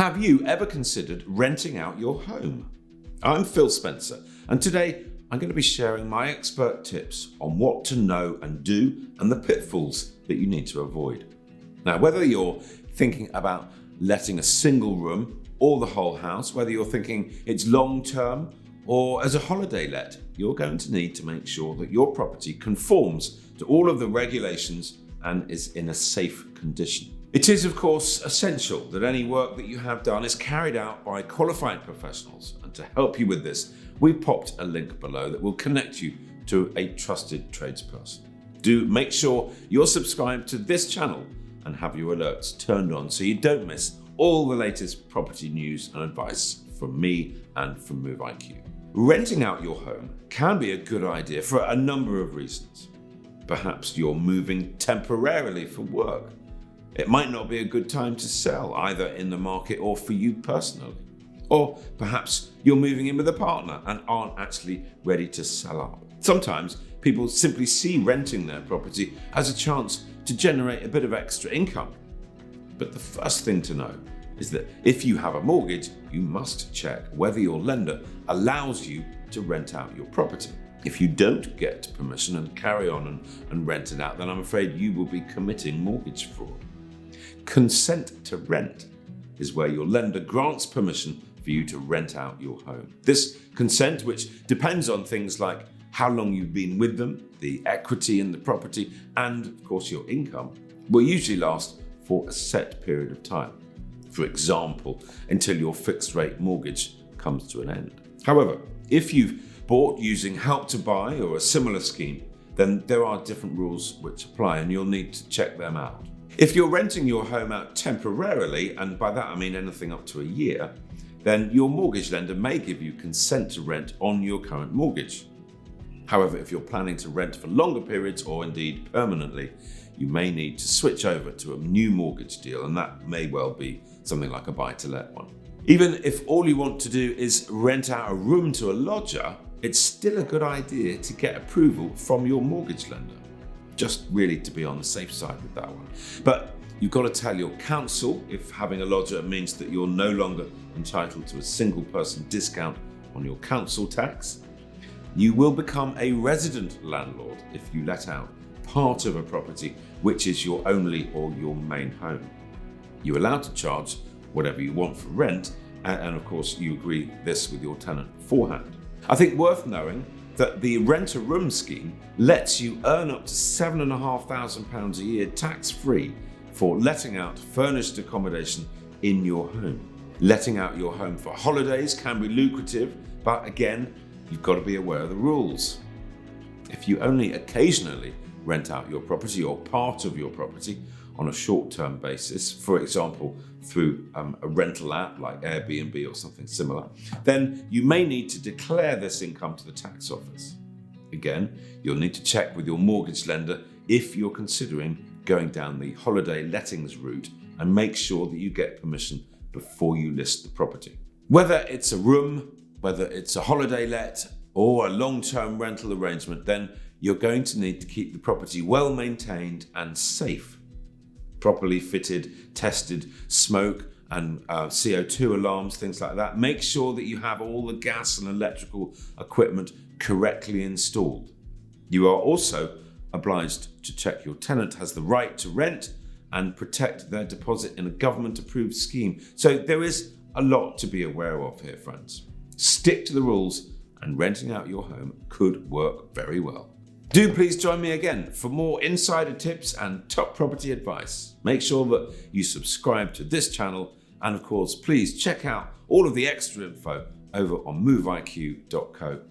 Have you ever considered renting out your home? I'm Phil Spencer, and today I'm going to be sharing my expert tips on what to know and do and the pitfalls that you need to avoid. Now, whether you're thinking about letting a single room or the whole house, whether you're thinking it's long-term or as a holiday let, you're going to need to make sure that your property conforms to all of the regulations and is in a safe condition. It is, of course, essential that any work that you have done is carried out by qualified professionals. And to help you with this, we've popped a link below that will connect you to a trusted tradesperson. Do make sure you're subscribed to this channel and have your alerts turned on so you don't miss all the latest property news and advice from me and from MoveIQ. Renting out your home can be a good idea for a number of reasons. Perhaps you're moving temporarily for work. It might not be a good time to sell, either in the market or for you personally. Or perhaps you're moving in with a partner and aren't actually ready to sell up. Sometimes people simply see renting their property as a chance to generate a bit of extra income. But the first thing to know is that if you have a mortgage, you must check whether your lender allows you to rent out your property. If you don't get permission and carry on and rent it out, then I'm afraid you will be committing mortgage fraud. Consent to rent is where your lender grants permission for you to rent out your home. This consent, which depends on things like how long you've been with them, the equity in the property, and of course your income, will usually last for a set period of time. For example, until your fixed rate mortgage comes to an end. However, if you've bought using Help to Buy or a similar scheme, then there are different rules which apply and you'll need to check them out. If you're renting your home out temporarily, and by that I mean anything up to a year, then your mortgage lender may give you consent to rent on your current mortgage. However, if you're planning to rent for longer periods or indeed permanently, you may need to switch over to a new mortgage deal, and that may well be something like a buy-to-let one. Even if all you want to do is rent out a room to a lodger, it's still a good idea to get approval from your mortgage lender. Just really to be on the safe side with that one. But you've got to tell your council if having a lodger means that you're no longer entitled to a single person discount on your council tax. You will become a resident landlord if you let out part of a property which is your only or your main home. You're allowed to charge whatever you want for rent, and of course you agree this with your tenant beforehand. I think worth knowing that the rent-a-room scheme lets you earn up to £7,500 a year tax-free for letting out furnished accommodation in your home. Letting out your home for holidays can be lucrative, but again, you've got to be aware of the rules. If you only occasionally rent out your property or part of your property on a short-term basis, for example, through a rental app like Airbnb or something similar, then you may need to declare this income to the tax office. Again, you'll need to check with your mortgage lender if you're considering going down the holiday lettings route and make sure that you get permission before you list the property. Whether it's a room, whether it's a holiday let or a long-term rental arrangement, then you're going to need to keep the property well maintained and safe. Properly fitted, tested, smoke and CO2 alarms, things like that. Make sure that you have all the gas and electrical equipment correctly installed. You are also obliged to check your tenant has the right to rent and protect their deposit in a government-approved scheme. So there is a lot to be aware of here, friends. Stick to the rules and renting out your home could work very well. Do please join me again for more insider tips and top property advice. Make sure that you subscribe to this channel, and of course, please check out all of the extra info over on moveiq.co.uk.